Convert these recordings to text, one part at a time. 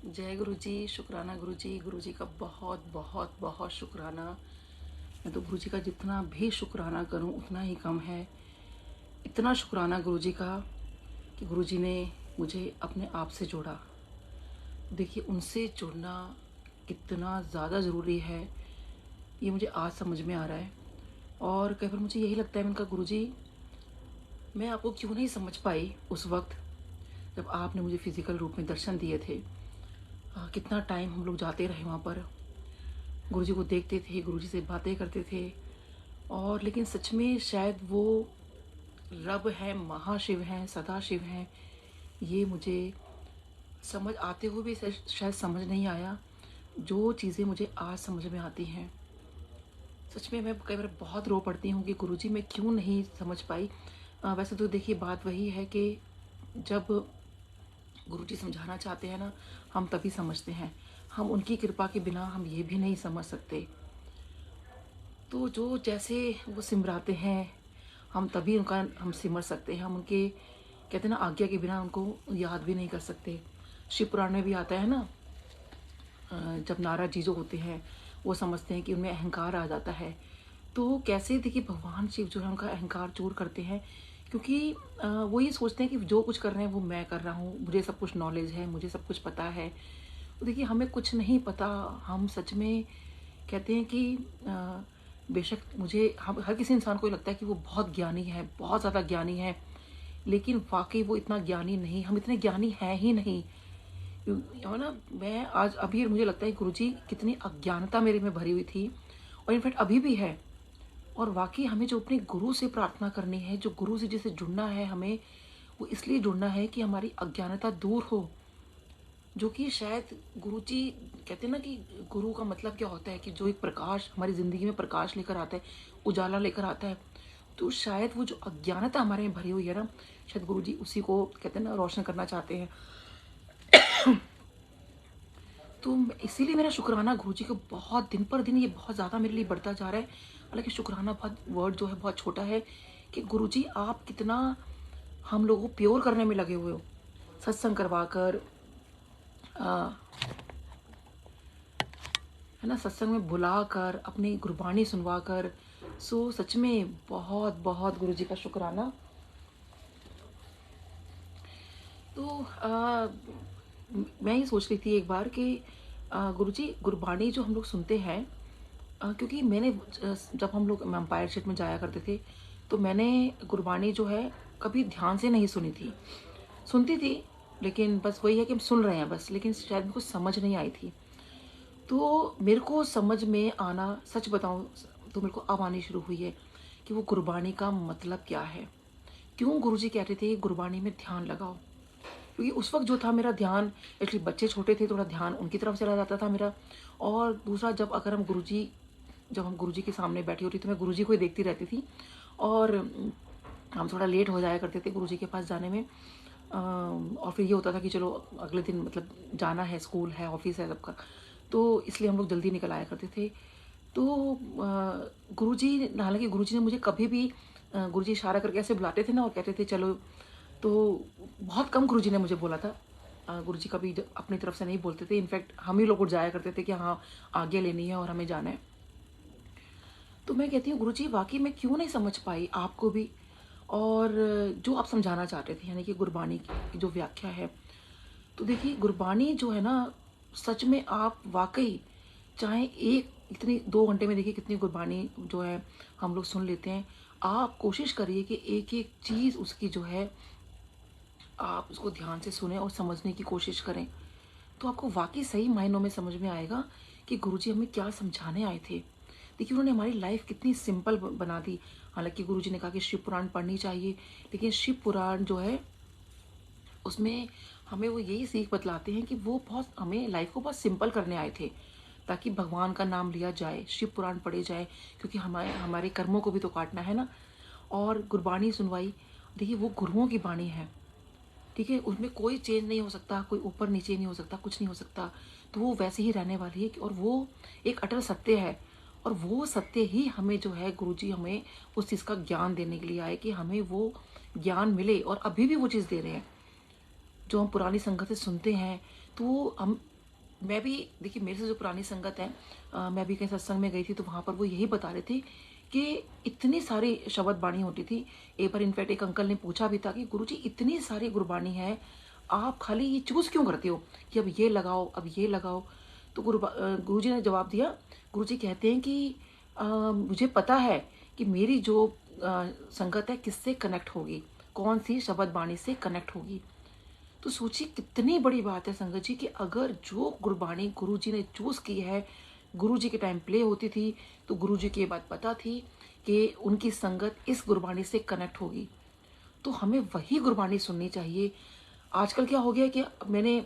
जय गुरु जी, शुक्राना गुरु जी। गुरु जी का बहुत बहुत बहुत शुक्राना। मैं तो गुरु जी का जितना भी शुक्राना करूं उतना ही कम है। इतना शुक्राना गुरु जी का कि गुरु जी ने मुझे अपने आप से जोड़ा। देखिए, उनसे जुड़ना कितना ज़्यादा ज़रूरी है ये मुझे आज समझ में आ रहा है। और कई बार मुझे यही लगता है, मैंने कहा गुरु जी, मैं आपको क्यों नहीं समझ पाई उस वक्त जब आपने मुझे फिजिकल रूप में दर्शन दिए थे। कितना टाइम हम लोग जाते रहे वहाँ पर, गुरुजी को देखते थे, गुरुजी से बातें करते थे। और लेकिन सच में शायद वो रब हैं, महाशिव हैं, सदाशिव हैं, ये मुझे समझ आते हुए भी शायद समझ नहीं आया। जो चीज़ें मुझे आज समझ में आती हैं, सच में मैं कई बार बहुत रो पड़ती हूँ कि गुरुजी मैं क्यों नहीं समझ पाई। वैसे तो देखिए, बात वही है कि जब गुरुजी समझाना चाहते हैं ना, हम तभी समझते हैं। हम उनकी कृपा के बिना हम ये भी नहीं समझ सकते। तो जो जैसे वो सिमराते हैं, हम तभी उनका हम सिमर सकते हैं। हम उनके कहते हैं ना, आज्ञा के बिना उनको याद भी नहीं कर सकते। शिव पुराण में भी आता है ना, जब नारद जी जो होते हैं वो समझते हैं कि उनमें अहंकार आ जाता है, तो कैसे देखिए भगवान शिव जो है उनका अहंकार दूर करते हैं। क्योंकि वो ये सोचते हैं कि जो कुछ कर रहे हैं वो मैं कर रहा हूँ, मुझे सब कुछ नॉलेज है, मुझे सब कुछ पता है। तो देखिए, हमें कुछ नहीं पता। हम सच में कहते हैं कि बेशक मुझे हम हर किसी इंसान को ये लगता है कि वो बहुत ज्ञानी है, बहुत ज़्यादा ज्ञानी है, लेकिन वाकई वो इतना ज्ञानी नहीं, हम इतने ज्ञानी हैं ही नहीं। है ना, मैं आज अभी मुझे लगता है गुरुजी कितनी अज्ञानता मेरे में भरी हुई थी, और इनफैक्ट अभी भी है। और वाकई हमें जो अपने गुरु से प्रार्थना करनी है, जो गुरु से जिसे जुड़ना है, हमें वो इसलिए जुड़ना है कि हमारी अज्ञानता दूर हो। जो कि शायद गुरुजी कहते हैं ना कि गुरु का मतलब क्या होता है कि जो एक प्रकाश हमारी ज़िंदगी में प्रकाश लेकर आता है, उजाला लेकर आता है। तो शायद वो जो अज्ञानता हमारे में भरी हुई है ना, शायद गुरुजी उसी को कहते हैं ना रोशन करना चाहते हैं। तो इसीलिए मेरा शुक्राना गुरुजी को बहुत दिन पर दिन ये बहुत ज़्यादा मेरे लिए बढ़ता जा रहा है। हालांकि शुक्राना बहुत वर्ड जो है बहुत छोटा है कि गुरुजी आप कितना हम लोगों को प्योर करने में लगे हुए हो, सत्संग करवा कर, है ना, सत्संग में बुलाकर, अपनी गुरबाणी सुनवा कर। सो सच में बहुत बहुत गुरुजी का शुक्राना। तो मैं ये सोच रही थी एक बार कि गुरुजी गुरबाणी जो हम लोग सुनते हैं, क्योंकि मैंने जब हम लोग एम्पायर स्टेट में जाया करते थे, तो मैंने गुरबाणी जो है कभी ध्यान से नहीं सुनी थी। सुनती थी, लेकिन बस वही है कि हम सुन रहे हैं बस, लेकिन शायद मेरे को समझ नहीं आई थी। तो मेरे को समझ में आना, सच बताऊं तो मेरे को अब आनी शुरू हुई है कि वो गुरबाणी का मतलब क्या है। क्यों गुरुजी कहते थे गुरबाणी में ध्यान लगाओ। क्योंकि उस वक्त जो था मेरा ध्यान, एक्चुअली बच्चे छोटे थे, थोड़ा ध्यान उनकी तरफ चला जाता था मेरा। और दूसरा, जब हम गुरुजी के सामने बैठी होती तो मैं गुरुजी को ही देखती रहती थी। और हम थोड़ा लेट हो जाया करते थे गुरुजी के पास जाने में। और फिर ये होता था कि चलो अगले दिन मतलब जाना है, स्कूल है, ऑफिस है सबका, तो इसलिए हम लोग जल्दी निकल आया करते थे। तो गुरुजी, हालांकि गुरुजी ने मुझे कभी भी गुरुजी इशारा करके ऐसे बुलाते थे ना और कहते थे चलो, तो बहुत कम गुरुजी ने मुझे बोला था। गुरुजी कभी अपनी तरफ से नहीं बोलते थे। इनफैक्ट हम ही लोग उठ जाया करते थे कि हाँ, आगे लेनी है और हमें जाना है। तो मैं कहती हूँ गुरुजी, वाकई मैं क्यों नहीं समझ पाई आपको भी, और जो आप समझाना चाहते थे, यानी कि गुरबाणी की जो व्याख्या है। तो देखिए, गुरबाणी जो है ना, सच में आप वाकई चाहे एक इतनी 2 घंटे में देखिए कितनी गुरबाणी जो है हम लोग सुन लेते हैं। आप कोशिश करिए कि एक एक चीज़ उसकी जो है आप उसको ध्यान से सुने और समझने की कोशिश करें। तो आपको वाकई सही मायनों में समझ में आएगा कि गुरुजी हमें क्या समझाने आए थे। देखिए, उन्होंने हमारी लाइफ कितनी सिंपल बना दी। हालांकि गुरुजी ने कहा कि शिव पुराण पढ़नी चाहिए, लेकिन शिव पुराण जो है उसमें हमें वो यही सीख बतलाते हैं कि वो बहुत हमें लाइफ को बहुत सिंपल करने आए थे, ताकि भगवान का नाम लिया जाए, शिव पुराण पढ़े जाए, क्योंकि हमारे हमारे कर्मों को भी तो काटना है ना। और गुरबाणी सुनवाई, देखिए वो गुरुओं की बाणी है, ठीक है, उसमें कोई चेंज नहीं हो सकता, कोई ऊपर नीचे नहीं हो सकता, कुछ नहीं हो सकता। तो वो वैसे ही रहने वाली है, और वो एक अटल सत्य है। और वो सत्य ही हमें जो है गुरुजी हमें उस चीज़ का ज्ञान देने के लिए आए कि हमें वो ज्ञान मिले, और अभी भी वो चीज़ दे रहे हैं जो हम पुरानी संगत से सुनते हैं। तो हम मैं भी देखिए, मेरे से जो पुरानी संगत है, मैं भी कहीं सत्संग में गई थी तो वहाँ पर वो यही बता रहे थे कि इतनी सारी शब्द बाणी होती थी। एक बार इनफैक्ट एक अंकल ने पूछा भी था कि गुरुजी इतनी सारी गुरबाणी है, आप खाली ये चूज़ क्यों करते हो कि अब ये लगाओ, अब ये लगाओ। तो गुरुजी ने जवाब दिया, गुरुजी कहते हैं कि मुझे पता है कि मेरी जो संगत है किससे कनेक्ट होगी, कौन सी शब्द बाणी से कनेक्ट होगी। तो सोचिए कितनी बड़ी बात है संगत जी कि अगर जो गुरबाणी गुरुजी ने चूज़ की है, गुरुजी के टाइम प्ले होती थी, तो गुरुजी की ये बात पता थी कि उनकी संगत इस गुरबाणी से कनेक्ट होगी, तो हमें वही गुरबाणी सुननी चाहिए। आजकल क्या हो गया है कि मैंने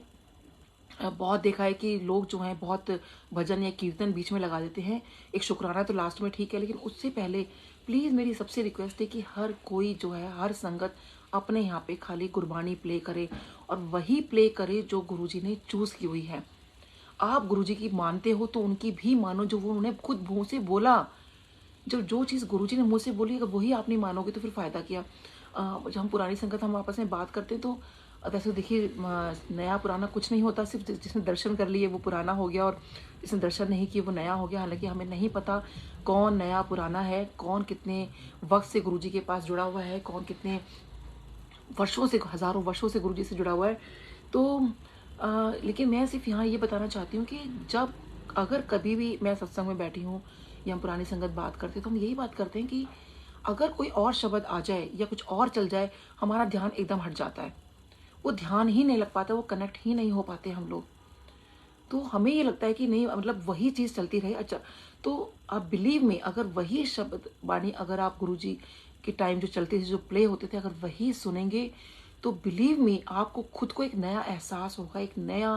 बहुत देखा है कि लोग जो हैं बहुत भजन या कीर्तन बीच में लगा देते हैं। एक शुक्राना तो लास्ट में ठीक है, लेकिन उससे पहले प्लीज़ मेरी सबसे रिक्वेस्ट है कि हर कोई जो है, हर संगत अपने यहाँ पे खाली गुरबानी प्ले करे और वही प्ले करे जो गुरुजी ने चूज़ की हुई है। आप गुरुजी की मानते हो तो उनकी भी मानो जो वो उन्होंने खुद मुँह से बोला। जब जो चीज़ गुरुजी ने मुँह से बोली अगर वही आप नहीं मानोगे तो फिर फ़ायदा क्या। जब हम पुरानी संगत हम आपस में बात करते हैं तो वैसे देखिए नया पुराना कुछ नहीं होता, सिर्फ जिसने दर्शन कर लिए वो पुराना हो गया और जिसने दर्शन नहीं किए वो नया हो गया। हालांकि हमें नहीं पता कौन नया पुराना है, कौन कितने वक्त से गुरुजी के पास जुड़ा हुआ है, कौन कितने वर्षों से, हज़ारों वर्षों से गुरुजी से जुड़ा हुआ है। तो लेकिन मैं सिर्फ यहाँ ये बताना चाहती हूँ कि जब अगर कभी भी मैं सत्संग में बैठी हूँ या हम पुरानी संगत बात करते हैं तो हम यही बात करते हैं कि अगर कोई और शब्द आ जाए या कुछ और चल जाए, हमारा ध्यान एकदम हट जाता है, वो ध्यान ही नहीं लग पाता, वो कनेक्ट ही नहीं हो पाते हम लोग। तो हमें ये लगता है कि नहीं, मतलब वही चीज़ चलती रहे। अच्छा, तो आप बिलीव में अगर वही शब्द बानी अगर आप गुरुजी के टाइम जो चलते थे, जो प्ले होते थे, अगर वही सुनेंगे तो बिलीव में आपको खुद को एक नया एहसास होगा, एक नया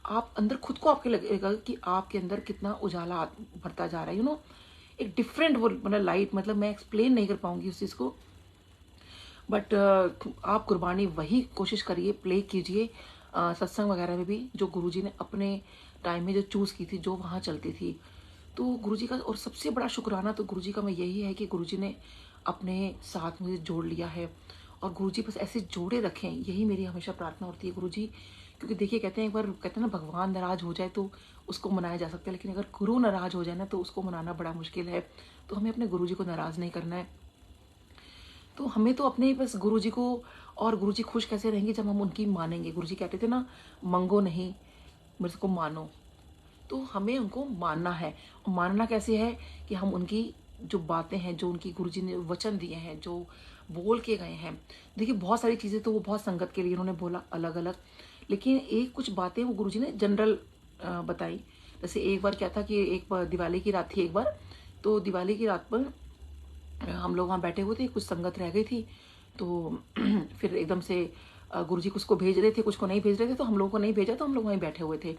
आप अंदर खुद को आपके लगेगा कि आपके अंदर कितना उजाला भरता जा रहा है, एक डिफरेंट वो मतलब लाइट, मतलब मैं एक्सप्लेन नहीं कर पाऊंगी उस चीज़ को। बट आप गुरबानी वही कोशिश करिए, प्ले कीजिए सत्संग वगैरह में भी जो गुरुजी ने अपने टाइम में जो चूज़ की थी, जो वहाँ चलती थी। तो गुरुजी का और सबसे बड़ा शुक्राना तो गुरुजी का मैं यही है कि गुरुजी ने अपने साथ मुझे जोड़ लिया है और गुरुजी बस ऐसे जोड़े रखें, यही मेरी हमेशा प्रार्थना होती है गुरुजी। क्योंकि देखिए कहते हैं, एक बार कहते हैं ना, भगवान नाराज हो जाए तो उसको मनाया जा सकता है, लेकिन अगर गुरु नाराज हो जाए ना तो उसको मनाना बड़ा मुश्किल है। तो हमें अपने गुरुजी को नाराज़ नहीं करना है। तो हमें तो अपने बस गुरुजी को, और गुरुजी खुश कैसे रहेंगे जब हम उनकी मानेंगे। गुरुजी कहते थे ना, मंगो नहीं, मेरे को मानो। तो हमें उनको मानना है। और मानना कैसे है कि हम उनकी जो बातें हैं, जो उनकी गुरुजी ने वचन दिए हैं, जो बोल के गए हैं। देखिए बहुत सारी चीज़ें तो वो बहुत संगत के लिए उन्होंने बोला अलग अलग, लेकिन एक कुछ बातें वो गुरुजी ने जनरल बताई। जैसे एक बार क्या था कि एक बार दिवाली की रात थी एक बार, तो दिवाली की रात पर हम लोग वहाँ बैठे हुए थे, कुछ संगत रह गई थी। तो फिर एकदम से गुरुजी कुछ को भेज रहे थे, कुछ को नहीं भेज रहे थे, तो हम लोगों को नहीं भेजा, तो हम लोग वहीं बैठे हुए थे।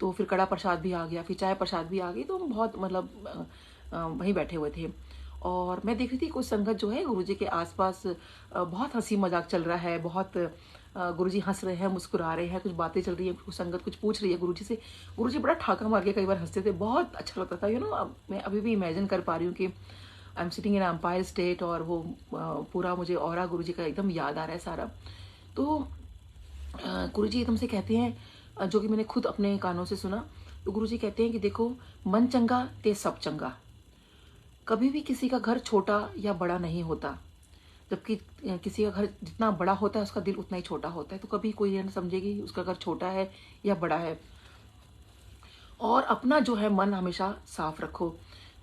तो फिर कड़ा प्रसाद भी आ गया, फिर चाय प्रसाद भी आ गई, तो हम बहुत मतलब वहीं बैठे हुए थे। और मैं देख रही थी कुछ संगत जो है गुरुजी के आसपास बहुत हंसी मजाक चल रहा है, बहुत गुरुजी हंस रहे हैं, मुस्कुरा रहे हैं, कुछ बातें चल रही है, कुछ संगत कुछ पूछ रही है गुरुजी से। गुरुजी बड़ा ठाका मार के कई बार हंसते थे, बहुत अच्छा लगता था। मैं अभी भी इमेजिन कर पा रही हूँ कि I am sitting in Empire State और वो पूरा मुझे औरा गुरुजी का एकदम याद आ रहा है सारा। तो गुरुजी एकदम से कहते हैं, जो कि मैंने खुद अपने कानों से सुना, तो गुरुजी कहते हैं कि देखो, मन चंगा ते सब चंगा। कभी भी किसी का घर छोटा या बड़ा नहीं होता, जबकि किसी का घर जितना बड़ा होता है उसका दिल उतना ही छोटा होता है। तो कभी कोई ये ना समझेगी उसका घर छोटा है या बड़ा है। और अपना जो है मन हमेशा साफ रखो।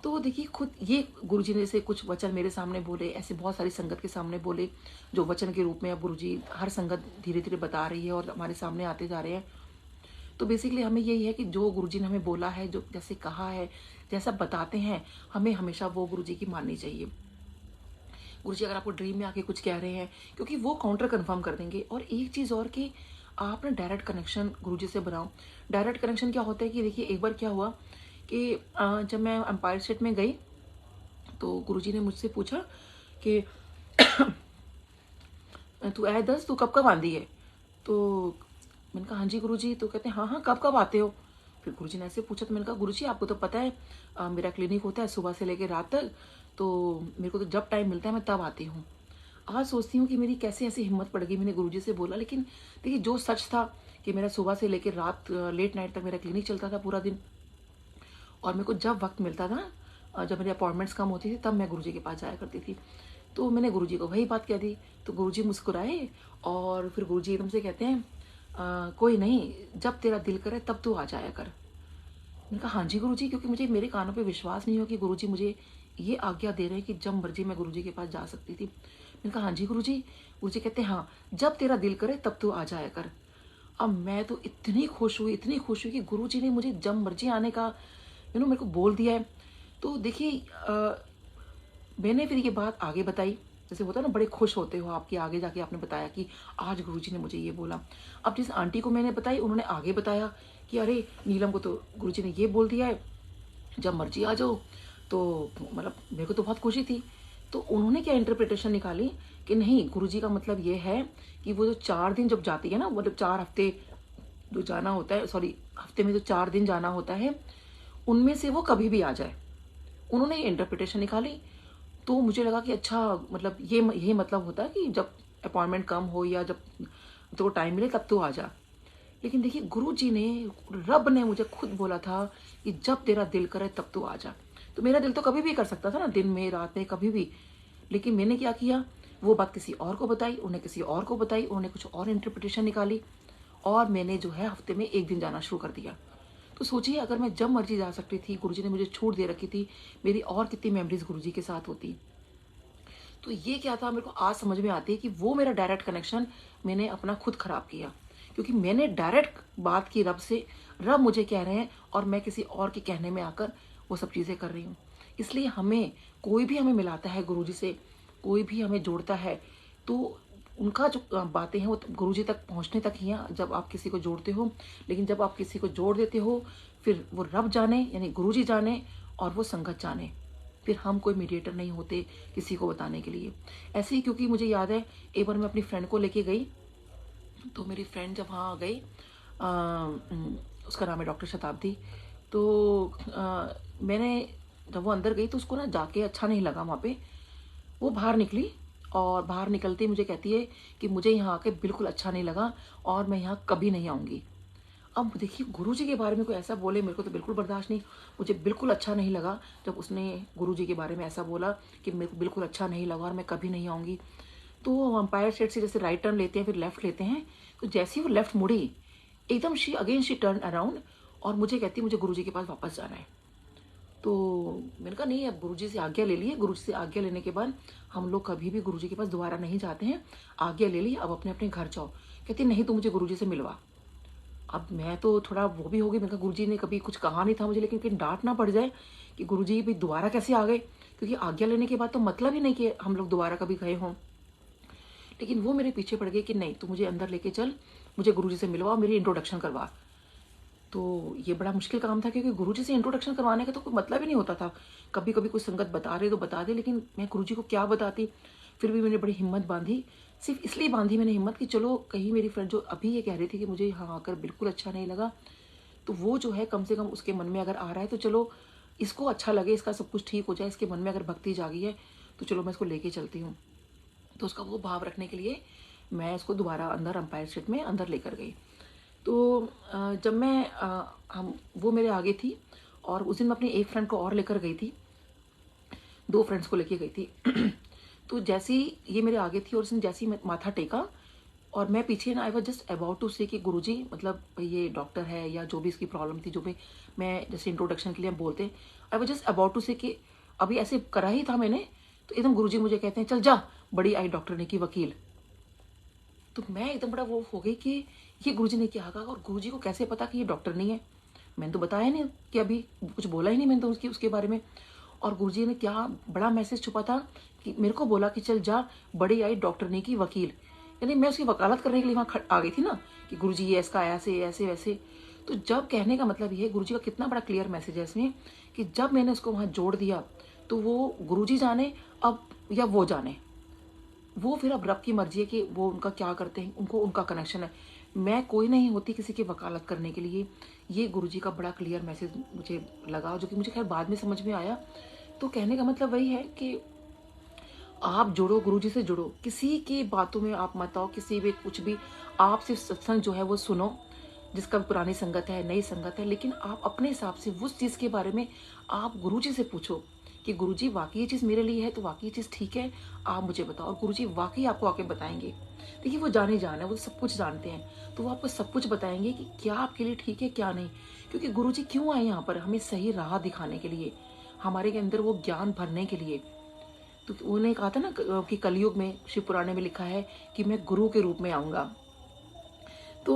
तो देखिए खुद ये गुरुजी ने जैसे कुछ वचन मेरे सामने बोले, ऐसे बहुत सारी संगत के सामने बोले, जो वचन के रूप में अब गुरुजी हर संगत धीरे धीरे बता रही है और हमारे सामने आते जा रहे हैं। तो बेसिकली हमें यही है कि जो गुरुजी ने हमें बोला है, जो जैसे कहा है, जैसा बताते हैं, हमें हमेशा वो गुरुजी की माननी चाहिए। गुरुजी अगर आपको ड्रीम में आके कुछ कह रहे हैं, क्योंकि वो काउंटर कंफर्म कर देंगे। और एक चीज़ और कि आप ना डायरेक्ट कनेक्शन गुरुजी से बनाओ। डायरेक्ट कनेक्शन क्या होता है कि देखिए एक बार क्या हुआ कि जब मैं एम्पायर स्टेट में गई तो गुरुजी ने मुझसे पूछा कि तू ऐ दस, तू कब कब आंदी है। तो मैंने कहा हाँ जी गुरुजी। तो कहते हैं हाँ हाँ कब कब आते हो। फिर गुरुजी ने ऐसे पूछा, तो मैंने कहा गुरुजी आपको तो पता है मेरा क्लिनिक होता है सुबह से लेकर रात तक, तो मेरे को तो जब टाइम मिलता है मैं तब आती हूँ। आज सोचती हूँ कि मेरी कैसे ऐसी हिम्मत पड़ गई, मैंने गुरुजी से बोला। लेकिन देखिए जो सच था कि मेरा सुबह से लेकर रात लेट नाइट तक मेरा क्लिनिक चलता था पूरा दिन। और मेरे को जब वक्त मिलता था, जब मेरी अपॉइंटमेंट्स कम होती थी, तब मैं गुरुजी के पास जाया करती थी। तो मैंने गुरुजी को वही बात कह दी। तो गुरुजी मुस्कुराए और फिर गुरुजी एकदम से कहते हैं, कोई नहीं, जब तेरा दिल करे तब तू आ जाया कर। मैंने कहा हाँ जी गुरुजी, क्योंकि मुझे मेरे कानों पे विश्वास नहीं हो कि गुरुजी मुझे ये आज्ञा दे रहे हैं कि जब मर्जी मैं गुरुजी के पास जा सकती थी। मैंने कहा हाँ जी गुरुजी। गुरुजी कहते हैं हाँ, जब तेरा दिल करे तब तू आ जाया कर। अब मैं तो इतनी खुश हुई, इतनी खुश हुई कि गुरुजी ने मुझे जब मर्जी आने का मेरे को बोल दिया है। तो देखिए, मैंने फिर ये बात आगे बताई। जैसे होता है ना, बड़े खुश होते हो आपकी, आगे जाके आपने बताया कि आज गुरुजी ने मुझे ये बोला। अब जिस आंटी को मैंने बताई, उन्होंने आगे बताया कि अरे नीलम को तो गुरुजी ने ये बोल दिया है, जब मर्जी आ जाओ। तो मतलब मेरे को तो बहुत खुशी थी। तो उन्होंने क्या इंटरप्रिटेशन निकाली कि नहीं, गुरुजी का मतलब ये है कि वो जो 4 दिन जब जाती है ना, मतलब 4 हफ्ते जो जाना होता है, सॉरी हफ्ते में जो 4 दिन जाना होता है, उनमें से वो कभी भी आ जाए। उन्होंने ये इंटरप्रिटेशन निकाली। तो मुझे लगा कि अच्छा, मतलब यही मतलब होता है कि जब अपॉइंटमेंट कम हो या जब तो टाइम मिले तब तो आ जा। लेकिन देखिए, गुरुजी ने, रब ने मुझे खुद बोला था कि जब तेरा दिल करे तब तो आ जा। तो मेरा दिल तो कभी भी कर सकता था ना, दिन में रात में कभी भी। लेकिन मैंने क्या किया, वो बात किसी और को बताई, उन्हें किसी और को बताई, उन्होंने कुछ और इंटरप्रिटेशन निकाली, और मैंने जो है हफ्ते में 1 दिन जाना शुरू कर दिया। तो सोचिए, अगर मैं जब मर्जी जा सकती थी, गुरुजी ने मुझे छूट दे रखी थी, मेरी और कितनी मेमोरीज गुरुजी के साथ होती। तो ये क्या था, मेरे को आज समझ में आती है कि वो मेरा डायरेक्ट कनेक्शन मैंने अपना खुद खराब किया, क्योंकि मैंने डायरेक्ट बात की रब से, रब मुझे कह रहे हैं और मैं किसी और के कहने में आकर वो सब चीज़ें कर रही हूँ। इसलिए हमें, कोई भी हमें मिलाता है गुरुजी से, कोई भी हमें जोड़ता है, तो उनका जो बातें हैं वो गुरुजी तक पहुँचने तक ही हैं, जब आप किसी को जोड़ते हो। लेकिन जब आप किसी को जोड़ देते हो, फिर वो रब जाने, यानी गुरुजी जाने, और वो संगत जाने, फिर हम कोई मीडिएटर नहीं होते किसी को बताने के लिए। ऐसे ही, क्योंकि मुझे याद है एक बार मैं अपनी फ्रेंड को लेके गई। तो मेरी फ्रेंड जब वहाँ गई, उसका नाम है डॉक्टर शताब्दी। तो मैंने, जब वो अंदर गई तो उसको ना जाके अच्छा नहीं लगा वहाँ पे। वो बाहर निकली, और बाहर निकलते ही मुझे कहती है कि मुझे यहाँ आके बिल्कुल अच्छा नहीं लगा और मैं यहाँ कभी नहीं आऊँगी। अब देखिए, गुरुजी के बारे में कोई ऐसा बोले, मेरे को तो बिल्कुल बर्दाश्त नहीं। मुझे बिल्कुल अच्छा नहीं लगा जब उसने गुरुजी के बारे में ऐसा बोला कि मेरे को बिल्कुल अच्छा नहीं लगा और मैं कभी नहीं आऊँगी। तो अंपायर स्टेट से जैसे राइट टर्न लेते हैं, फिर लेफ्ट लेते हैं। तो जैसे ही वो लेफ्ट मुड़ी, एकदम शी टर्न अराउंड, और मुझे कहती, मुझे गुरुजी के पास वापस जाना है। तो मैंने कहा नहीं, अब गुरुजी से आज्ञा ले लिए। गुरुजी से आज्ञा लेने के बाद हम लोग कभी भी गुरुजी के पास दोबारा नहीं जाते हैं। आज्ञा ले ली, अब अपने अपने घर जाओ। कहती नहीं, तो मुझे गुरुजी से मिलवा। अब मैं तो थोड़ा वो भी हो गई। मैंने कहा गुरुजी ने कभी कुछ कहा नहीं था मुझे, लेकिन कहीं डांट ना पड़ जाए कि गुरुजी भी दोबारा कैसे आ गए, क्योंकि आज्ञा लेने के बाद तो मतलब ही नहीं कि हम लोग दोबारा कभी गए हों। लेकिन वो मेरे पीछे पड़ गए कि नहीं, तो मुझे अंदर लेके चल, मुझे गुरुजी से मिलवा, मेरी इंट्रोडक्शन करवा। तो ये बड़ा मुश्किल काम था, क्योंकि गुरुजी से इंट्रोडक्शन करवाने का तो कोई मतलब ही नहीं होता था। कभी कभी कोई संगत बता रहे तो बता दे, लेकिन मैं गुरुजी को क्या बताती। फिर भी मैंने बड़ी हिम्मत बांधी। सिर्फ इसलिए बांधी मैंने हिम्मत कि चलो, कहीं मेरी फ्रेंड जो अभी ये कह रही थी कि मुझे यहाँ आकर बिल्कुल अच्छा नहीं लगा, तो वो जो है कम से कम उसके मन में अगर आ रहा है तो चलो इसको अच्छा लगे, इसका सब कुछ ठीक हो जाए, इसके मन में अगर भक्ति जागी है तो चलो मैं इसको लेके चलती हूँ। तो उसका वो भाव रखने के लिए मैं इसको दोबारा अंदर अंपायर स्टेट में अंदर लेकर गई। तो जब मैं हम वो मेरे आगे थी, और उस दिन मैं अपनी एक फ्रेंड को और लेकर गई थी, 2 फ्रेंड्स को लेके गई थी। तो जैसे ही ये मेरे आगे थी और उसने जैसे ही माथा टेका, और मैं पीछे ना, I was just about to say कि गुरुजी, मतलब ये डॉक्टर है या जो भी इसकी प्रॉब्लम थी, जो भी मैं जैसे इंट्रोडक्शन के लिए हम बोलते, I was just about to say कि अभी ऐसे करा ही था मैंने, तो एकदम गुरुजी मुझे कहते हैं चल जा, बड़ी आई डॉक्टर ने की वकील। तो मैं एकदम बड़ा वो हो गई कि ये गुरुजी ने क्या कहा, और गुरुजी को कैसे पता कि ये डॉक्टर नहीं है। मैंने तो बताया नहीं कि अभी कुछ बोला ही नहीं मैंने तो उसके बारे में। और गुरुजी ने क्या बड़ा मैसेज छुपा था कि मेरे को बोला कि चल जा, बड़ी आई डॉक्टर ने की वकील। यानी मैं उसकी वकालत करने के लिए वहाँ आ गई थी ना, कि गुरुजी ये इसका ऐसे ऐसे वैसे। तो जब कहने का मतलब ये है, गुरुजी का कितना बड़ा क्लियर मैसेज है इसमें, कि जब मैंने उसको वहाँ जोड़ दिया, तो वो गुरुजी जाने अब या वो जाने, वो फिर अब रब की मर्जी है कि वो उनका क्या करते हैं, उनको उनका कनेक्शन है। मैं कोई नहीं होती किसी की वकालत करने के लिए। ये गुरुजी का बड़ा क्लियर मैसेज मुझे लगा, जो कि मुझे खैर बाद में समझ में आया। तो कहने का मतलब वही है कि आप जुड़ो, गुरुजी से जुड़ो, किसी की बातों में आप मत आओ, किसी भी कुछ भी, आप सिर्फ सत्संग जो है वो सुनो, जिसका पुरानी संगत है, नई संगत है, लेकिन आप अपने हिसाब से उस चीज़ के बारे में आप गुरुजी से पूछो कि गुरुजी वाकई ये चीज़ मेरे लिए है, तो वाकई ये चीज़ ठीक है, आप मुझे बताओ। और गुरुजी वाकई आपको आके बताएंगे। देखिए वो जाने जान है, वो सब कुछ जानते हैं, तो वो आपको सब कुछ बताएंगे कि क्या आपके लिए ठीक है क्या नहीं। क्योंकि गुरुजी क्यों आए यहाँ पर, हमें सही राह दिखाने के लिए, हमारे के अंदर वो ज्ञान भरने के लिए। तो उन्होंने कहा था ना कि कलयुग में शिव पुराण में लिखा है कि मैं गुरु के रूप में आऊँगा। तो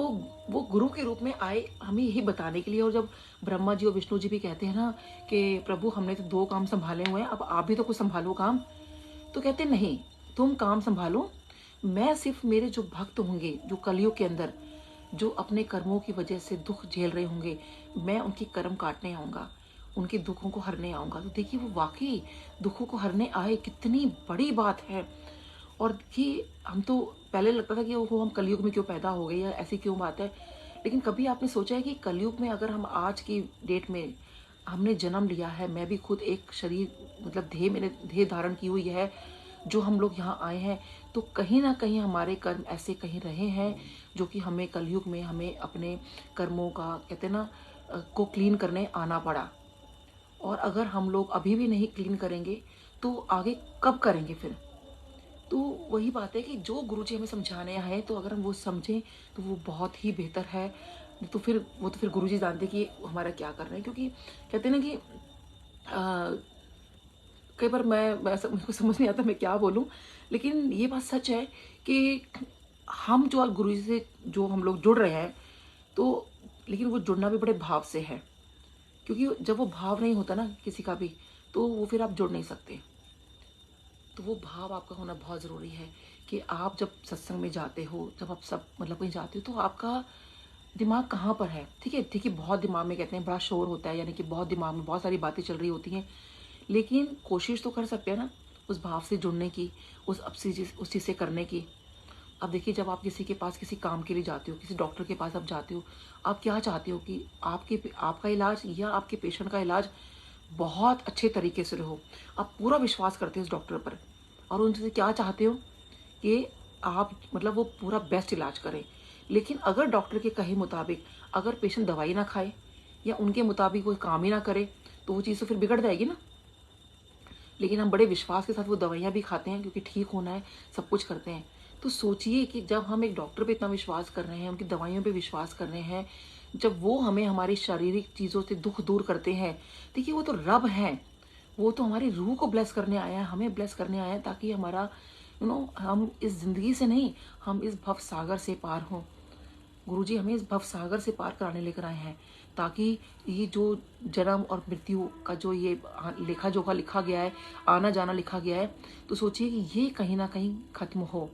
वो गुरु के रूप में आए हमें यही बताने के लिए। और जब ब्रह्मा जी और विष्णु जी भी कहते हैं ना कि प्रभु हमने तो 2 काम संभाले हुए हैं, अब आप भी तो कुछ संभालो काम। तो कहते नहीं, तुम काम संभालो, मैं सिर्फ मेरे जो भक्त होंगे, जो कलयुग के अंदर जो अपने कर्मों की वजह से दुख झेल रहे होंगे, मैं उनकी कर्म काटने आऊँगा, उनके दुखों को हरने आऊँगा। तो देखिए वो वाकई दुखों को हरने आए, कितनी बड़ी बात है। और कि हम तो पहले लगता था कि वो हम कलयुग में क्यों पैदा हो गए या ऐसी क्यों बात है। लेकिन कभी आपने सोचा है कि कलयुग में अगर हम आज की डेट में हमने जन्म लिया है, मैं भी खुद एक शरीर मतलब देह मैंने देह धारण की हुई है, जो हम लोग यहाँ आए हैं, तो कहीं ना कहीं हमारे कर्म ऐसे कहीं रहे हैं जो कि हमें कलयुग में हमें अपने कर्मों का कहते हैं ना को क्लीन करने आना पड़ा। और अगर हम लोग अभी भी नहीं क्लीन करेंगे तो आगे कब करेंगे फिर। तो वही बात है कि जो गुरुजी हमें समझाने आए हैं, तो अगर हम वो समझें तो वो बहुत ही बेहतर है। तो फिर वो तो फिर गुरुजी जानते कि हमारा क्या कर रहे हैं। क्योंकि कहते हैं ना कि कई बार मेरे को समझ नहीं आता मैं क्या बोलूं, लेकिन ये बात सच है कि हम जो आज गुरुजी से जो हम लोग जुड़ रहे हैं, तो लेकिन वो जुड़ना भी बड़े भाव से है। क्योंकि जब वो भाव नहीं होता ना किसी का भी, तो वो फिर आप जुड़ नहीं सकते। तो वो भाव आपका होना बहुत ज़रूरी है कि आप जब सत्संग में जाते हो, जब आप सब मतलब कहीं जाते हो, तो आपका दिमाग कहाँ पर है। ठीक है, देखिए बहुत दिमाग में कहते हैं बड़ा शोर होता है, यानी कि बहुत दिमाग में बहुत सारी बातें चल रही होती हैं, लेकिन कोशिश तो कर सकते हैं ना उस भाव से जुड़ने की, उस चीज़ से करने की। अब देखिए जब आप किसी के पास किसी काम के लिए जाते हो, किसी डॉक्टर के पास आप जाते हो, आप क्या चाहते हो कि आपका इलाज या आपके पेशेंट का इलाज बहुत अच्छे तरीके से हो। आप पूरा विश्वास करते हो उस डॉक्टर पर, और उनसे क्या चाहते हो कि आप मतलब वो पूरा बेस्ट इलाज करें। लेकिन अगर डॉक्टर के कहे मुताबिक अगर पेशेंट दवाई ना खाए या उनके मुताबिक कोई काम ही ना करे, तो वो चीज़ तो फिर बिगड़ जाएगी ना। लेकिन हम बड़े विश्वास के साथ वो दवाइयाँ भी खाते हैं क्योंकि ठीक होना है, सब कुछ करते हैं। तो सोचिए कि जब हम एक डॉक्टर पे इतना विश्वास कर रहे हैं, उनकी दवाइयों पे विश्वास कर रहे हैं, जब वो हमें हमारी शारीरिक चीज़ों से दुख दूर करते हैं, देखिए वो तो रब हैं। वो तो हमारी रूह को ब्लेस करने आया है, हमें ब्लेस करने आया है, ताकि हमारा हम इस ज़िंदगी से नहीं, हम इस भव सागर से पार हों। गुरुजी हमें इस भव सागर से पार कराने लेकर आए हैं, ताकि ये जो जन्म और मृत्यु का जो ये लेखा जोखा लिखा गया है, आना जाना लिखा गया है, तो सोचिए कि ये कहीं ना कहीं खत्म हो।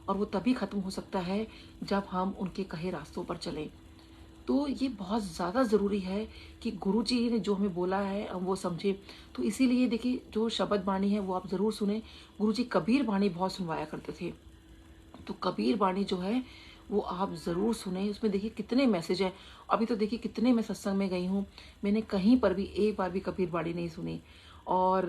और वो तभी खत्म हो सकता है जब हम उनके कहे रास्तों पर चलें। तो ये बहुत ज़्यादा ज़रूरी है कि गुरुजी ने जो हमें बोला है हम वो समझें। तो इसीलिए देखिए जो शब्द बाणी है वो आप ज़रूर सुने। गुरुजी कबीर बाणी बहुत सुनवाया करते थे, तो कबीर बाणी जो है वो आप ज़रूर सुने। उसमें देखिए कितने मैसेज हैं। अभी तो देखिए कितने मैं सत्संग में गई हूँ, मैंने कहीं पर भी एक बार भी कबीर बाणी नहीं सुनी। और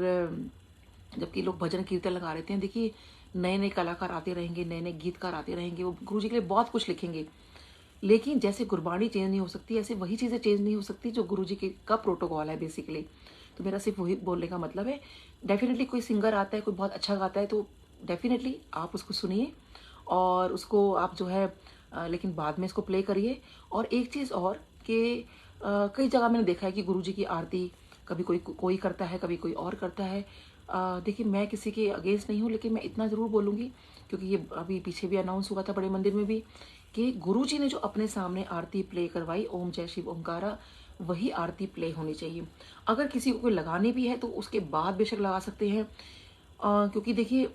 जबकि लोग भजन कीर्तन लगा रहते हैं, देखिए नए नए कलाकार आते रहेंगे, नए नए गीतकार आते रहेंगे, वो गुरुजी के लिए बहुत कुछ लिखेंगे। लेकिन जैसे गुरबाणी चेंज नहीं हो सकती, ऐसे वही चीज़ें चेंज नहीं हो सकती जो गुरुजी के का प्रोटोकॉल है बेसिकली। तो मेरा सिर्फ वही बोलने का मतलब है। डेफिनेटली कोई सिंगर आता है, कोई बहुत अच्छा गाता है, तो डेफिनेटली आप उसको सुनिए और उसको आप जो है लेकिन बाद में इसको प्ले करिए। और एक चीज़ और कि कई जगह मैंने देखा है कि गुरुजी की आरती कभी कोई कोई करता है, कभी कोई और करता है। देखिए मैं किसी के अगेंस्ट नहीं हूँ, लेकिन मैं इतना ज़रूर बोलूँगी, क्योंकि ये अभी पीछे भी अनाउंस हुआ था बड़े मंदिर में भी, कि गुरुजी ने जो अपने सामने आरती प्ले करवाई, ओम जय शिव ओमकारा, वही आरती प्ले होनी चाहिए। अगर किसी को कोई लगानी भी है तो उसके बाद बेशक लगा सकते हैं। क्योंकि देखिए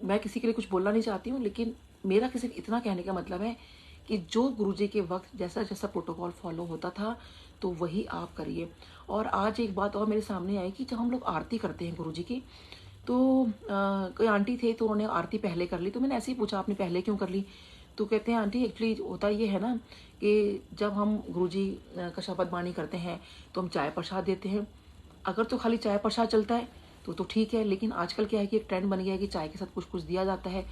मैं किसी के लिए कुछ बोलना नहीं चाहती हूँ, लेकिन मेरा किसी इतना कहने का मतलब है कि जो गुरुजी के वक्त जैसा जैसा प्रोटोकॉल फॉलो होता था, तो वही आप करिए। और आज एक बात और मेरे सामने आई कि जब हम लोग आरती करते हैं गुरुजी की, तो कोई आंटी थे, तो उन्होंने आरती पहले कर ली। तो मैंने ऐसे ही पूछा आपने पहले क्यों कर ली। तो कहते हैं आंटी एक्चुअली होता ये है ना कि जब हम गुरुजी का शब्द बाणी करते हैं तो हम चाय प्रसाद देते हैं। अगर तो खाली चाय प्रसाद चलता है तो ठीक है, लेकिन आजकल क्या है कि एक ट्रेंड बन गया है कि चाय के साथ कुछ कुछ दिया जाता है।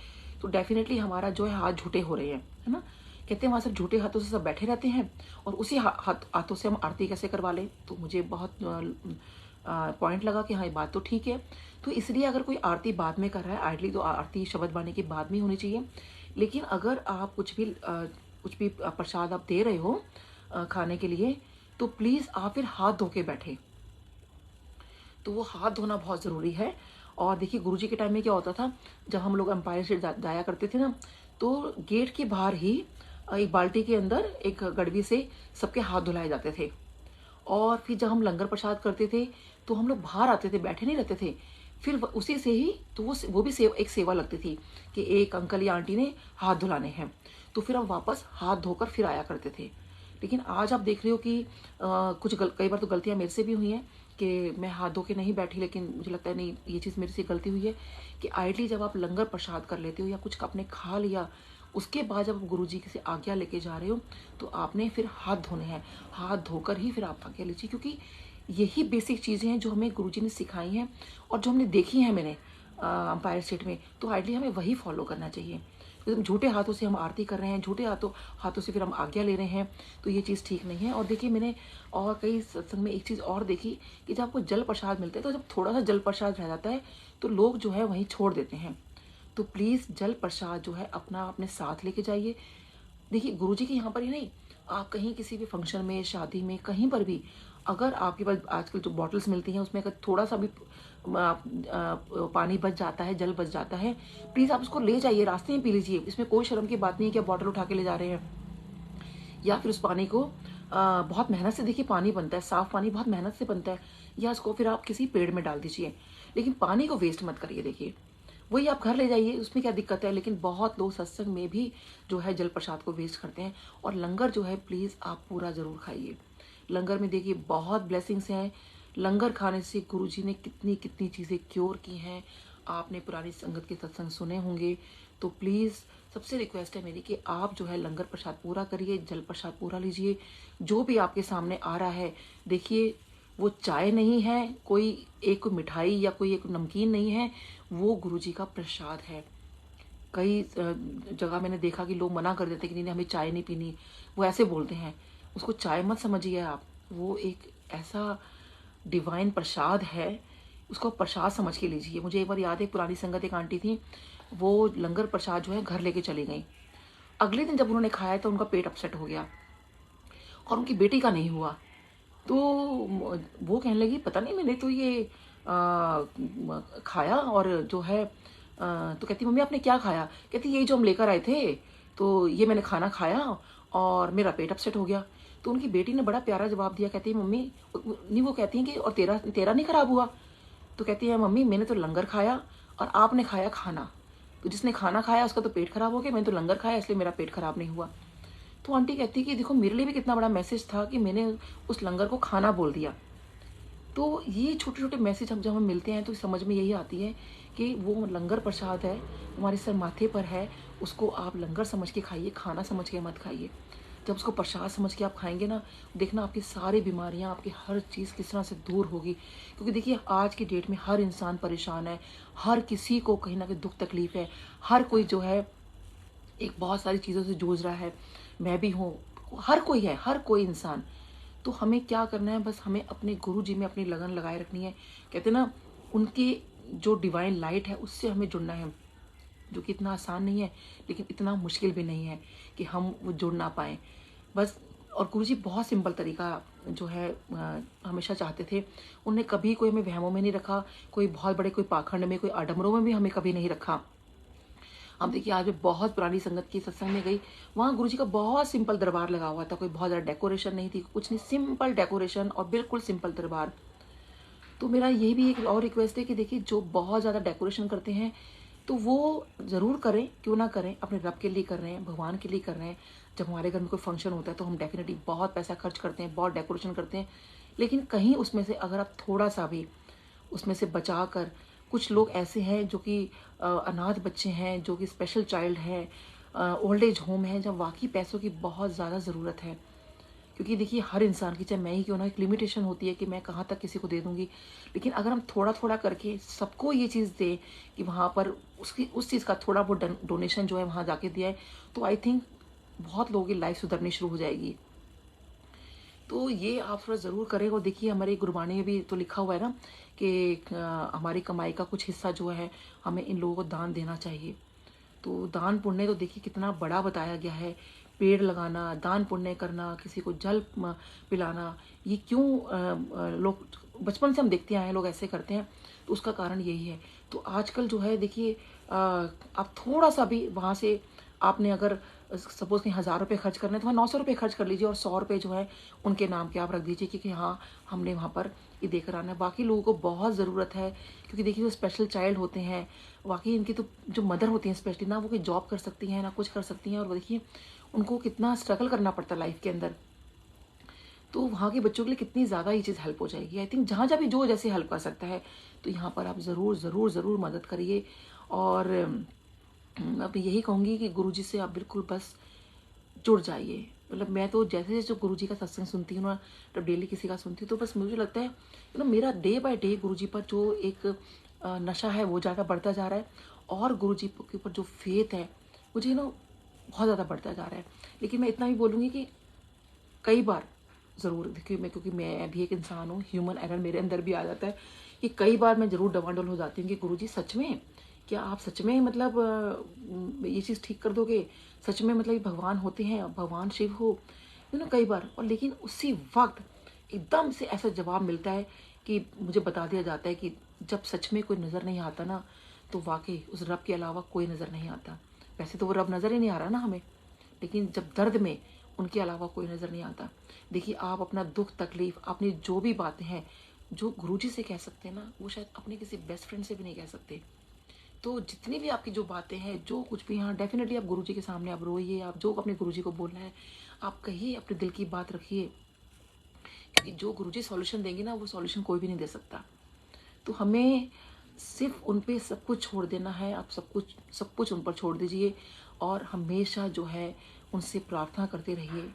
तो डेफिनेटली हमारा जो है हाथ झूठे हो रहे हैं, है ना। कहते हैं वहाँ सब झूठे हाथों से सब बैठे रहते हैं और उसी हाथों से हम आरती कैसे करवा लें। तो मुझे बहुत पॉइंट लगा कि हाँ ये बात तो ठीक है। तो इसलिए अगर कोई आरती बाद में कर रहा है, आइडली तो आरती शब्द बानी के बाद में होनी चाहिए। लेकिन अगर आप कुछ भी प्रसाद आप दे रहे हो खाने के लिए, तो प्लीज़ आप फिर हाथ धो के बैठे। तो वो हाथ धोना बहुत ज़रूरी है। और देखिए गुरुजी के टाइम में क्या होता था, जब हम लोग एम्पायर स्टेट जाया करते थे ना, तो गेट के बाहर ही एक बाल्टी के अंदर एक गड़वी से सबके हाथ धुलाए जाते थे। और फिर जब हम लंगर प्रसाद करते थे तो हम लोग बाहर आते थे, बैठे नहीं रहते थे। फिर उसी से ही तो वो भी एक सेवा लगती थी कि एक अंकल या आंटी ने हाथ धुलाने हैं, तो फिर हम वापस हाथ धोकर फिर आया करते थे। लेकिन आज आप देख रहे हो कि कई बार तो गलतियां मेरे से भी हुई हैं कि मैं हाथ धो के नहीं बैठी, लेकिन मुझे लगता है नहीं ये चीज़ मेरे से गलती हुई है कि आइडली जब आप लंगर प्रसाद कर लेते हो या कुछ आपने खा लिया, उसके बाद जब आप गुरुजी से आज्ञा लेके जा रहे हो तो आपने फिर हाथ धोने हैं। हाथ धोकर ही फिर आप आज्ञा लीजिए, क्योंकि यही बेसिक चीज़ें हैं जो हमें गुरुजी ने सिखाई हैं और जो हमने देखी हैं मैंने अंपायर स्टेट में। तो आइडली हमें वही फॉलो करना चाहिए। एकदम झूठे हाथों से हम आरती कर रहे हैं, झूठे हाथों से फिर हम आज्ञा ले रहे हैं, तो ये चीज़ ठीक नहीं है। और देखिए मैंने और कई सत्संग में एक चीज़ और देखी कि जब आपको जल प्रसाद मिलता है, तो जब थोड़ा सा जल प्रसाद रह जाता है तो लोग जो है वहीं छोड़ देते हैं। तो प्लीज़ जल प्रसाद जो है अपने साथ लेके जाइए। देखिए गुरुजी के यहाँ पर ही नहीं, आप कहीं किसी भी फंक्शन में, शादी में, कहीं पर भी अगर आपके पास आजकल जो बॉटल्स मिलती हैं उसमें अगर थोड़ा सा भी पानी बच जाता है, जल बच जाता है, प्लीज़ आप उसको ले जाइए, रास्ते में पी लीजिए। इसमें कोई शर्म की बात नहीं है कि आप बॉटल उठा के ले जा रहे हैं। या फिर उस पानी को बहुत मेहनत से, देखिए पानी बनता है, साफ़ पानी बहुत मेहनत से बनता है, या उसको फिर आप किसी पेड़ में डाल दीजिए, लेकिन पानी को वेस्ट मत करिए। देखिए वही आप घर ले जाइए, उसमें क्या दिक्कत है। लेकिन बहुत लोग सत्संग में भी जो है जल प्रसाद को वेस्ट करते हैं। और लंगर जो है प्लीज़ आप पूरा ज़रूर खाइए। लंगर में देखिए बहुत ब्लेसिंग्स हैं। लंगर खाने से गुरुजी ने कितनी कितनी चीज़ें क्योर की हैं। आपने पुरानी संगत के सत्संग सुने होंगे। तो प्लीज़ सबसे रिक्वेस्ट है मेरी कि आप जो है लंगर प्रसाद पूरा करिए, जल प्रसाद पूरा लीजिए। जो भी आपके सामने आ रहा है, देखिए वो चाय नहीं है, कोई एक मिठाई या कोई एक नमकीन नहीं है, वो गुरुजी का प्रसाद है। कई जगह मैंने देखा कि लोग मना कर देते कि नहीं हमें चाय नहीं पीनी, वो ऐसे बोलते हैं। उसको चाय मत समझिए आप, वो एक ऐसा डिवाइन प्रसाद है, उसको प्रसाद समझ के लीजिए। मुझे एक बार याद है, पुरानी संगत एक आंटी थी, वो लंगर प्रसाद जो है घर लेके चली गई। अगले दिन जब उन्होंने खाया तो उनका पेट अपसेट हो गया और उनकी बेटी का नहीं हुआ। तो वो कहने लगी पता नहीं मैंने तो ये खाया और जो है तो कहती मम्मी आपने क्या खाया? कहती यही जो हम लेकर आए थे, तो ये मैंने खाना खाया और मेरा पेट अपसेट हो गया। तो उनकी बेटी ने बड़ा प्यारा जवाब दिया, कहती है मम्मी नहीं, वो कहती हैं कि और तेरा तेरा नहीं खराब हुआ? तो कहती है मम्मी मैंने तो लंगर खाया और आपने खाया खाना, तो जिसने खाना खाया उसका तो पेट खराब हो गया, मैंने तो लंगर खाया इसलिए मेरा पेट खराब नहीं हुआ। तो आंटी कहती कि देखो मेरे लिए भी कितना बड़ा मैसेज था कि मैंने उस लंगर को खाना बोल दिया। तो ये छोटे छोटे मैसेज हम जब हमें मिलते हैं तो समझ में यही आती है कि वो लंगर प्रसाद है, हमारे सर माथे पर है, उसको आप लंगर समझ के खाइए, खाना समझ के मत खाइए। जब उसको प्रसाद समझ के आप खाएंगे ना, देखना आपकी सारी बीमारियां, आपकी हर चीज़ किस तरह से दूर होगी। क्योंकि देखिए आज की डेट में हर इंसान परेशान है, हर किसी को कहीं ना कहीं दुख तकलीफ है, हर कोई जो है एक बहुत सारी चीज़ों से जूझ रहा है। मैं भी हूँ, हर कोई है, हर कोई इंसान। तो हमें क्या करना है, बस हमें अपने गुरु जी में अपनी लगन लगाए रखनी है। कहते हैं ना, उनकी जो डिवाइन लाइट है उससे हमें जुड़ना है, जो कि इतना आसान नहीं है लेकिन इतना मुश्किल भी नहीं है कि हम वो जुड़ ना पाएँ बस। और गुरुजी बहुत सिंपल तरीका जो है हमेशा चाहते थे। उन्होंने कभी कोई हमें वहमों में नहीं रखा, कोई बहुत बड़े कोई पाखंड में, कोई आडंबरों में भी हमें कभी नहीं रखा। अब देखिए आज मैं बहुत पुरानी संगत की सत्संग में गई, वहाँ गुरुजी का बहुत सिंपल दरबार लगा हुआ था, कोई बहुत ज़्यादा डेकोरेशन नहीं थी, कुछ नहीं, सिंपल डेकोरेशन और बिल्कुल सिंपल दरबार। तो मेरा ये भी एक और रिक्वेस्ट है कि देखिए जो बहुत ज़्यादा डेकोरेशन करते हैं तो वो ज़रूर करें, क्यों ना करें, अपने रब के लिए कर रहे हैं, भगवान के लिए कर रहे हैं। जब हमारे घर में कोई फंक्शन होता है तो हम डेफिनेटली बहुत पैसा खर्च करते हैं, बहुत डेकोरेशन करते हैं, लेकिन कहीं उसमें से अगर आप थोड़ा सा भी उसमें से बचा कर, कुछ लोग ऐसे हैं जो कि अनाथ बच्चे हैं, जो कि स्पेशल चाइल्ड हैं, ओल्ड एज होम है, जब वाकई पैसों की बहुत ज़्यादा ज़रूरत है। क्योंकि देखिए हर इंसान की, चाहे मैं ही क्यों ना, एक लिमिटेशन होती है कि मैं कहाँ तक किसी को दे दूंगी। लेकिन अगर हम थोड़ा थोड़ा करके सबको ये चीज़ दें कि वहाँ पर उसकी उस चीज़ का थोड़ा बहुत डोनेशन जो है वहाँ जाके दिया है, तो आई थिंक बहुत लोगों की लाइफ सुधरनी शुरू हो जाएगी। तो ये आप थोड़ा ज़रूर करें। और देखिए हमारे गुरबाणी में भी तो लिखा हुआ है ना कि हमारी कमाई का कुछ हिस्सा जो है हमें इन लोगों को दान देना चाहिए। तो दान पुण्य तो देखिए कितना बड़ा बताया गया है। पेड़ लगाना, दान पुण्य करना, किसी को जल पिलाना, ये क्यों लोग बचपन से हम देखते आए हैं लोग ऐसे करते हैं। तो उसका कारण यही है। तो आजकल जो है देखिए आप थोड़ा सा भी वहाँ से आपने अगर सपोज कहीं 1000 रुपये खर्च करने हैं तो वहाँ 900 रुपये खर्च कर लीजिए और 100 रुपये जो है उनके नाम के आप रख दीजिए कि हाँ हमने वहाँ पर ये देकर आना है। बाकी लोगों को बहुत ज़रूरत है, क्योंकि देखिए जो स्पेशल चाइल्ड होते हैं वाकई इनकी तो जो मदर होती हैं स्पेशली ना, वो कोई जॉब कर सकती हैं ना कुछ कर सकती हैं, और वो देखिए उनको कितना स्ट्रगल करना पड़ता है लाइफ के अंदर। तो वहाँ के बच्चों के लिए कितनी ज़्यादा ये चीज़ हेल्प हो जाएगी। आई थिंक जहाँ जहाँ भी जो जैसे हेल्प कर सकता है तो यहाँ पर आप ज़रूर ज़रूर ज़रूर मदद करिए। और अब यही कहूँगी कि गुरुजी से आप बिल्कुल बस जुड़ जाइए। मतलब मैं तो जैसे जैसे गुरुजी का सत्संग सुनती हूँ ना, जब डेली किसी का सुनती हूँ तो बस मुझे लगता है मेरा डे बाय डे गुरुजी पर जो एक नशा है वो ज़्यादा बढ़ता जा रहा है, और गुरुजी के ऊपर जो फेथ है मुझे बहुत ज़्यादा बढ़ता जा रहा है। लेकिन मैं इतना भी बोलूँगी कि कई बार ज़रूर देखिए क्योंकि मैं भी एक इंसान हूँ, ह्यूमन एरर मेरे अंदर भी आ जाता है कि कई बार मैं ज़रूर डवाडोल हो जाती हूँ कि गुरुजी सच में, क्या आप सच में मतलब ये चीज़ ठीक कर दोगे? सच में मतलब ये भगवान होते हैं, भगवान शिव हो कई बार। और लेकिन उसी वक्त एकदम से ऐसा जवाब मिलता है कि मुझे बता दिया जाता है कि जब सच में कोई नज़र नहीं आता ना, तो वाकई उस रब के अलावा कोई नज़र नहीं आता। वैसे तो वो रब नज़र ही नहीं आ रहा ना हमें, लेकिन जब दर्द में उनके अलावा कोई नज़र नहीं आता। देखिए आप अपना दुख तकलीफ़, अपनी जो भी बातें हैं जो गुरुजी से कह सकते हैं ना, वो शायद अपने किसी बेस्ट फ्रेंड से भी नहीं कह सकते। तो जितनी भी आपकी जो बातें हैं, जो कुछ भी, हाँ डेफिनेटली आप गुरुजी के सामने आप रोइए, आप जो अपने गुरुजी को बोलना है आप कहिए, अपने दिल की बात रखिए, क्योंकि जो गुरुजी सॉल्यूशन देंगे ना वो सॉल्यूशन कोई भी नहीं दे सकता। तो हमें सिर्फ उन पे सब कुछ छोड़ देना है। आप सब कुछ उन पर छोड़ दीजिए और हमेशा जो है उनसे प्रार्थना करते रहिए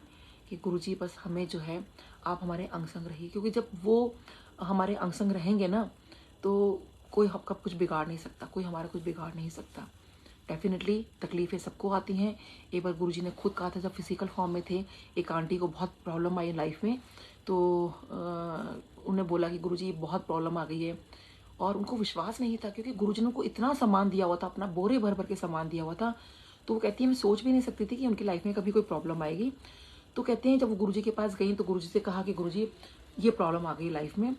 कि गुरुजी बस हमें जो है आप हमारे अंग संग रहिए, क्योंकि जब वो हमारे अंग संग रहेंगे ना तो कोई आपका कुछ बिगाड़ नहीं सकता, कोई हमारा कुछ बिगाड़ नहीं सकता। डेफिनेटली तकलीफ़ें सबको आती हैं। एक बार गुरुजी ने खुद कहा था जब फिजिकल फॉर्म में थे, एक आंटी को बहुत प्रॉब्लम आई लाइफ में, तो उन्हें बोला कि गुरुजी बहुत प्रॉब्लम आ गई है, और उनको विश्वास नहीं था क्योंकि गुरुजी ने उनको इतना सामान दिया हुआ था, अपना बोरे भर भर के सामान दिया हुआ था। तो वो कहती है मैं सोच भी नहीं सकती थी कि उनकी लाइफ में कभी कोई प्रॉब्लम आएगी। तो कहते हैं जब वो गुरुजी के पास गई तो गुरुजी से कहा कि गुरुजी ये प्रॉब्लम आ गई लाइफ में।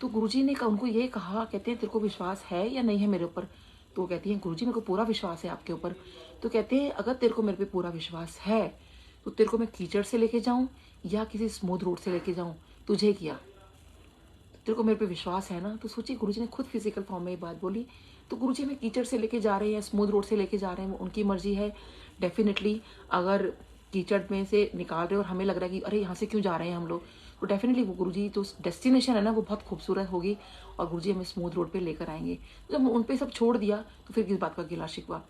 तो गुरुजी ने उनको ये कहा, कहते हैं तेरे को विश्वास है या नहीं है मेरे ऊपर? तो कहती हैं गुरुजी मेरे को पूरा विश्वास है आपके ऊपर। तो कहते हैं अगर तेरे को मेरे पे पूरा विश्वास है तो तेरे को मैं कीचड़ से लेके जाऊं या किसी स्मूथ रोड से लेके जाऊं, तुझे किया। तेरे को मेरे पे विश्वास है ना? तो सोचिए गुरुजी ने खुद फिजिकल फॉर्म में ये बात बोली। तो गुरुजी हमें कीचड़ से लेके जा रहे हैं, स्मूथ रोड से लेके जा रहे हैं, वो उनकी मर्जी है। डेफिनेटली अगर कीचड़ में से निकाल रहे और हमें लग रहा है कि अरे यहाँ से क्यों जा रहे हैं हम लोग, तो डेफिनेटली वो गुरुजी जो डेस्टिनेशन है ना वो बहुत खूबसूरत होगी और गुरुजी हमें स्मूथ रोड पे लेकर आएंगे। तो जब उन पे सब छोड़ दिया तो फिर किस बात का गिला शिकवा।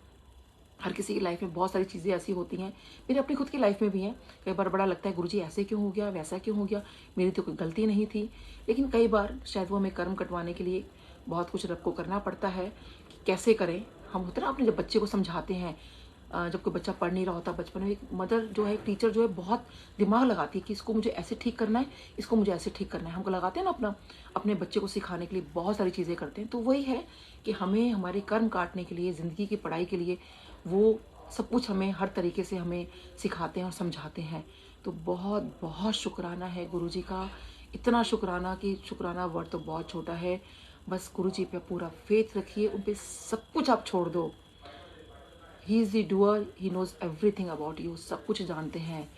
हर किसी की लाइफ में बहुत सारी चीज़ें ऐसी होती हैं, मेरी अपनी खुद की लाइफ में भी हैं। कई बार बड़ा लगता है गुरुजी ऐसे क्यों हो गया, वैसा क्यों हो गया, मेरी तो कोई गलती नहीं थी। लेकिन कई बार शायद वो हमें कर्म कटवाने के लिए बहुत कुछ रब को करना पड़ता है कि कैसे करें। हम होते ना अपने जब बच्चे को समझाते हैं, जब कोई बच्चा पढ़ नहीं रहा होता बचपन में, एक मदर जो है, एक टीचर जो है बहुत दिमाग लगाती है कि इसको मुझे ऐसे ठीक करना है, इसको मुझे ऐसे ठीक करना है। हमको लगाते हैं ना अपने बच्चे को सिखाने के लिए बहुत सारी चीज़ें करते हैं। तो वही है कि हमें हमारे कर्म काटने के लिए, ज़िंदगी की पढ़ाई के लिए वो सब कुछ हमें हर तरीके से हमें सिखाते हैं और समझाते हैं। तो बहुत बहुत शुक्राना है गुरुजी का, इतना शुक्राना कि शुक्राना वर्ड तो बहुत छोटा है। बस गुरुजी पे पूरा फेथ रखिए, उन पे सब कुछ आप छोड़ दो। He is the doer, he knows everything about you, सब कुछ जानते हैं।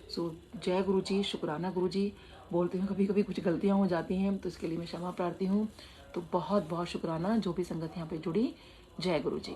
सो जय गुरुजी, शुक्राना गुरुजी। बोलती हूँ कभी कभी कुछ गलतियाँ हो जाती हैं तो इसके लिए मैं क्षमा प्रार्थी हूँ। तो बहुत बहुत शुक्राना जो भी संगत यहाँ पे जुड़ी। जय गुरुजी।